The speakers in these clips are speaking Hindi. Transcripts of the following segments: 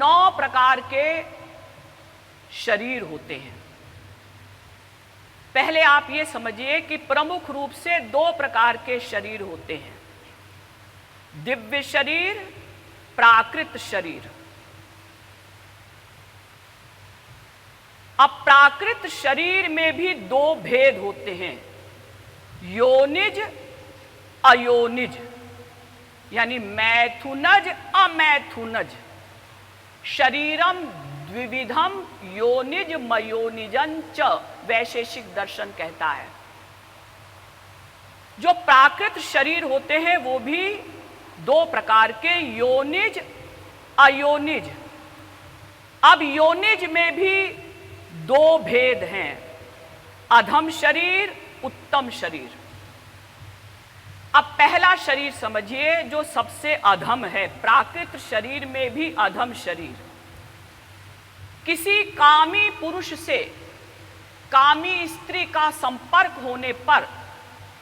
9 प्रकार के शरीर होते हैं। पहले आप ये समझिए कि प्रमुख रूप से 2 प्रकार के शरीर होते हैं, दिव्य शरीर, प्राकृत शरीर। अब प्राकृत शरीर में भी 2 भेद होते हैं, योनिज, अयोनिज, यानी मैथुनज, अमैथुनज। शरीरम द्विविधम योनिज मयोनिजं च, वैशेषिक दर्शन कहता है। जो प्राकृत शरीर होते हैं वो भी 2 प्रकार के, योनिज, अयोनिज। अब योनिज में भी 2 भेद हैं, अधम शरीर, उत्तम शरीर। अब पहला शरीर समझिए जो सबसे अधम है, प्राकृत शरीर में भी अधम शरीर। किसी कामी पुरुष से कामी स्त्री का संपर्क होने पर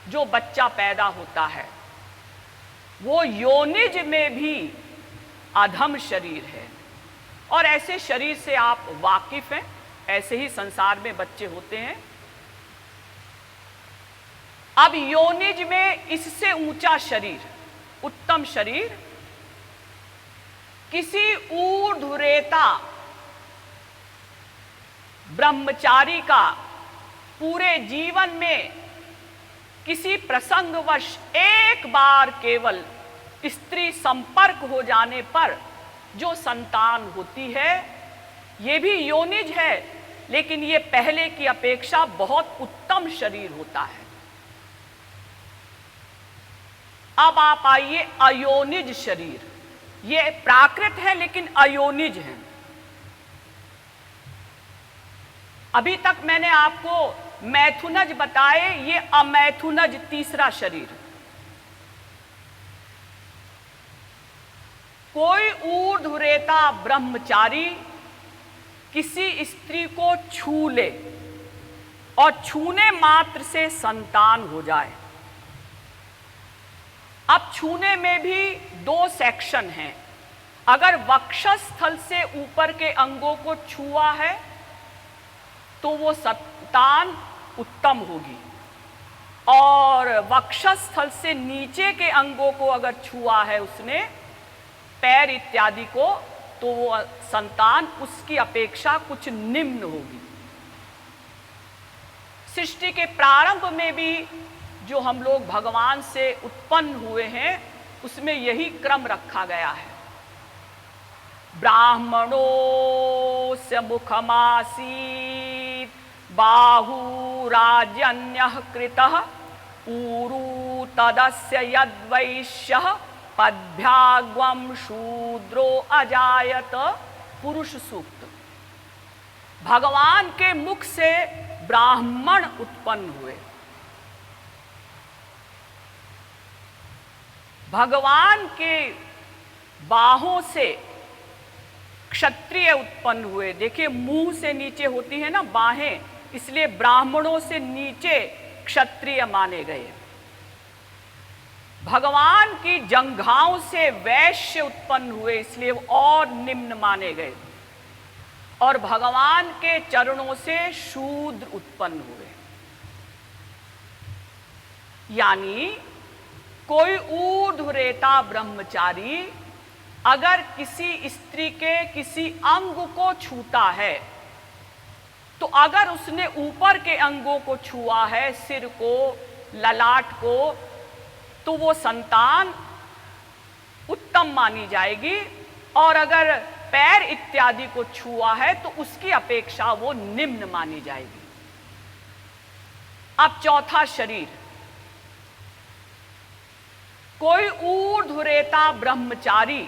जो बच्चा पैदा होता है वो योनिज में भी अधम शरीर है। और ऐसे शरीर से आप वाकिफ हैं, ऐसे ही संसार में बच्चे होते हैं। अब योनिज में इससे ऊंचा शरीर, उत्तम शरीर, किसी ऊर्ध्वरेता ब्रह्मचारी का पूरे जीवन में किसी प्रसंगवश एक बार केवल स्त्री संपर्क हो जाने पर जो संतान होती है, ये भी योनिज है, लेकिन ये पहले की अपेक्षा बहुत उत्तम शरीर होता है। अब आप आइए अयोनिज शरीर, ये प्राकृत है लेकिन अयोनिज है। अभी तक मैंने आपको मैथुनज बताए, ये अमैथुनज तीसरा शरीर। कोई ऊर्ध्वरेता ब्रह्मचारी किसी स्त्री को छू ले और छूने मात्र से संतान हो जाए। अब छूने में भी 2 सेक्शन हैं। अगर वक्षस्थल से ऊपर के अंगों को छुआ है तो वो संतान उत्तम होगी, और वक्षस्थल से नीचे के अंगों को अगर छुआ है उसने, पैर इत्यादि को, तो वो संतान उसकी अपेक्षा कुछ निम्न होगी। सृष्टि के प्रारंभ में भी जो हम लोग भगवान से उत्पन्न हुए हैं उसमें यही क्रम रखा गया है। ब्राह्मणो से मुखमासीत् बाहुराजन्यः कृतः ऊरू तदस्य यद्वैश्यः पद्भ्याग्वं शूद्रो अजायत। पुरुष सूक्त। भगवान के मुख से ब्राह्मण उत्पन्न हुए, भगवान के बाहों से क्षत्रिय उत्पन्न हुए। देखिए मुंह से नीचे होती है ना बाहें, इसलिए ब्राह्मणों से नीचे क्षत्रिय माने गए। भगवान की जंघाओं से वैश्य उत्पन्न हुए, इसलिए वो और निम्न माने गए। और भगवान के चरणों से शूद्र उत्पन्न हुए। यानी कोई ऊर्ध्वरेता ब्रह्मचारी अगर किसी स्त्री के किसी अंग को छूता है, तो अगर उसने ऊपर के अंगों को छुआ है, सिर को, ललाट को, तो वो संतान उत्तम मानी जाएगी, और अगर पैर इत्यादि को छुआ है तो उसकी अपेक्षा वो निम्न मानी जाएगी। अब चौथा शरीर, कोई ऊर्ध्वरेता ब्रह्मचारी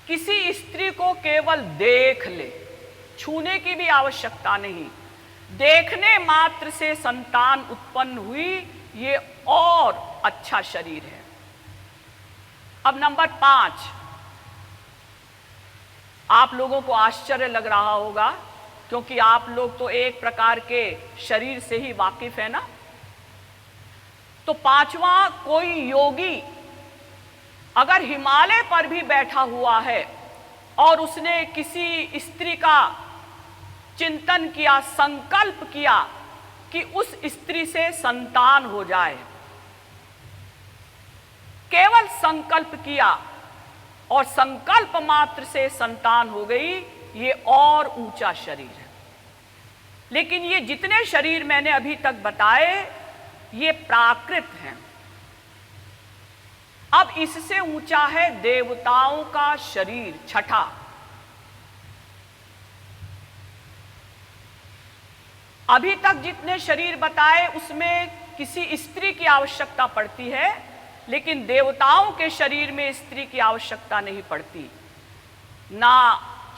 किसी स्त्री को केवल देख ले, छूने की भी आवश्यकता नहीं, देखने मात्र से संतान उत्पन्न हुई, ये और अच्छा शरीर है। अब नंबर 5, आप लोगों को आश्चर्य लग रहा होगा क्योंकि आप लोग तो एक प्रकार के शरीर से ही वाकिफ है ना। तो 5वां, कोई योगी अगर हिमालय पर भी बैठा हुआ है और उसने किसी स्त्री का चिंतन किया, संकल्प किया कि उस स्त्री से संतान हो जाए, केवल संकल्प किया और संकल्प मात्र से संतान हो गई, ये और ऊंचा शरीर है। लेकिन ये जितने शरीर मैंने अभी तक बताए ये प्राकृत हैं। अब इससे ऊंचा है देवताओं का शरीर, छठा। अभी तक जितने शरीर बताए उसमें किसी स्त्री की आवश्यकता पड़ती है, लेकिन देवताओं के शरीर में स्त्री की आवश्यकता नहीं पड़ती। ना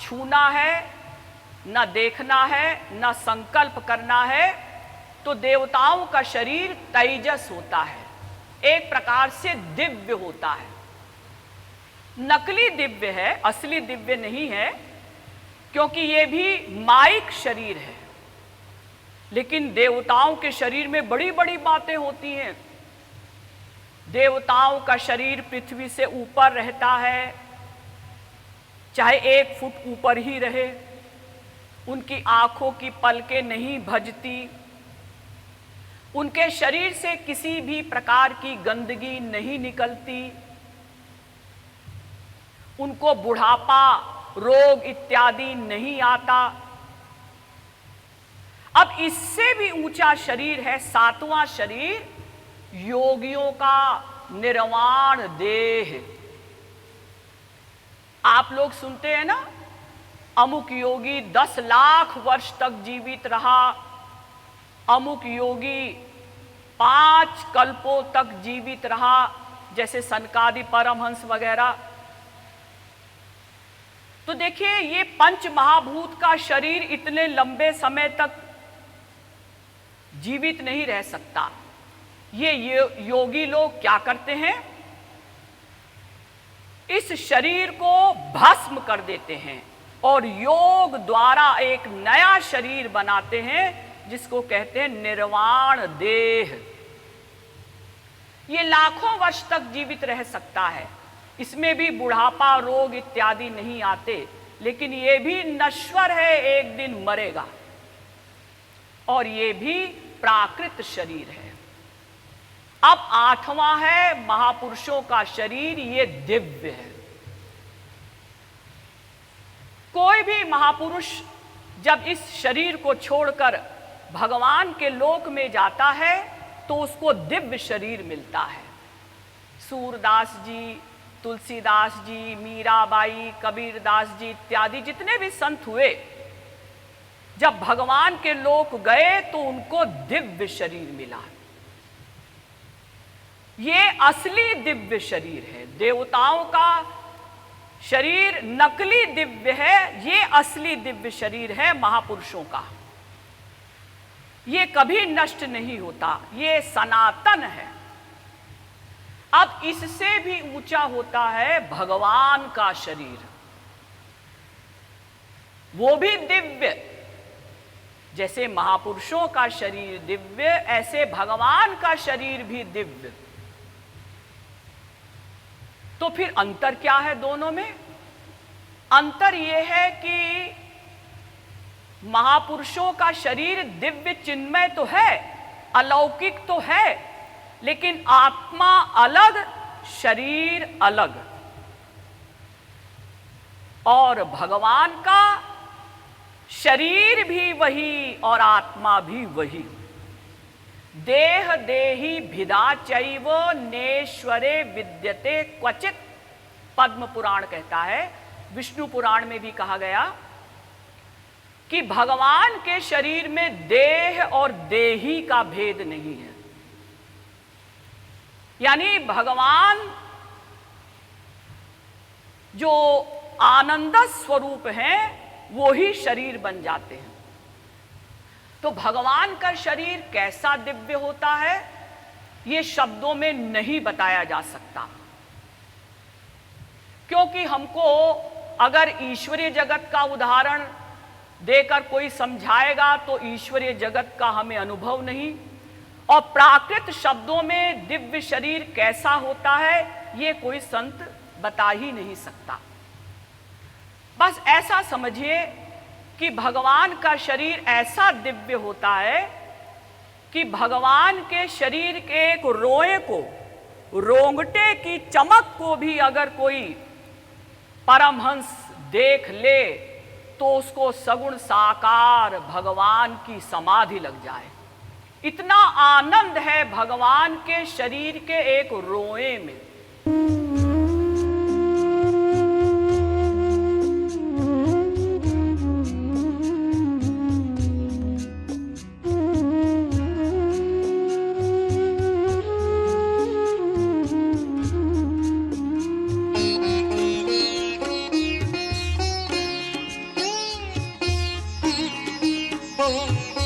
छूना है, ना देखना है, ना संकल्प करना है। तो देवताओं का शरीर तेजस होता है, एक प्रकार से दिव्य होता है। नकली दिव्य है, असली दिव्य नहीं है, क्योंकि ये भी माइक शरीर है। लेकिन देवताओं के शरीर में बड़ी बड़ी बातें होती हैं। देवताओं का शरीर पृथ्वी से ऊपर रहता है, चाहे 1 फुट ऊपर ही रहे। उनकी आंखों की पलकें नहीं भजती, उनके शरीर से किसी भी प्रकार की गंदगी नहीं निकलती, उनको बुढ़ापा, रोग इत्यादि नहीं आता। अब इससे भी ऊंचा शरीर है 7वां शरीर, योगियों का निर्वाण देह। आप लोग सुनते हैं ना, अमुक योगी 10 लाख वर्ष तक जीवित रहा, अमुक योगी 5 कल्पों तक जीवित रहा, जैसे सनकादि परमहंस वगैरह। तो देखिए, ये पंच महाभूत का शरीर इतने लंबे समय तक जीवित नहीं रह सकता। ये योगी लोग क्या करते हैं, इस शरीर को भस्म कर देते हैं और योग द्वारा एक नया शरीर बनाते हैं, जिसको कहते हैं निर्वाण देह। ये लाखों वर्ष तक जीवित रह सकता है, इसमें भी बुढ़ापा, रोग इत्यादि नहीं आते, लेकिन ये भी नश्वर है, एक दिन मरेगा। और ये भी प्राकृत शरीर है। अब 8वां है महापुरुषों का शरीर, ये दिव्य है। कोई भी महापुरुष जब इस शरीर को छोड़कर भगवान के लोक में जाता है तो उसको दिव्य शरीर मिलता है। सूरदास जी, तुलसीदास जी, मीराबाई, कबीरदास जी इत्यादि जितने भी संत हुए, जब भगवान के लोक गए तो उनको दिव्य शरीर मिला। ये असली दिव्य शरीर है। देवताओं का शरीर नकली दिव्य है, ये असली दिव्य शरीर है महापुरुषों का। ये कभी नष्ट नहीं होता, ये सनातन है। अब इससे भी ऊंचा होता है भगवान का शरीर, वो भी दिव्य। जैसे महापुरुषों का शरीर दिव्य, ऐसे भगवान का शरीर भी दिव्य। तो फिर अंतर क्या है दोनों में? अंतर यह है कि महापुरुषों का शरीर दिव्य चिन्मय तो है, अलौकिक तो है, लेकिन आत्मा अलग, शरीर अलग। और भगवान का शरीर भी वही और आत्मा भी वही। देह देहि भिदा चैव नेश्वरे विद्यते क्वचित, पद्म पुराण कहता है। विष्णु पुराण में भी कहा गया कि भगवान के शरीर में देह और देही का भेद नहीं है। यानी भगवान जो आनंद स्वरूप हैं वो ही शरीर बन जाते हैं। तो भगवान का शरीर कैसा दिव्य होता है, ये शब्दों में नहीं बताया जा सकता, क्योंकि हमको अगर ईश्वरीय जगत का उदाहरण देकर कोई समझाएगा तो ईश्वरीय जगत का हमें अनुभव नहीं, और प्राकृत शब्दों में दिव्य शरीर कैसा होता है ये कोई संत बता ही नहीं सकता। बस ऐसा समझिए कि भगवान का शरीर ऐसा दिव्य होता है कि भगवान के शरीर के एक रोए को, रोंगटे की चमक को भी अगर कोई परमहंस देख ले तो उसको सगुण साकार भगवान की समाधि लग जाए। इतना आनंद है भगवान के शरीर के एक रोए में। Oh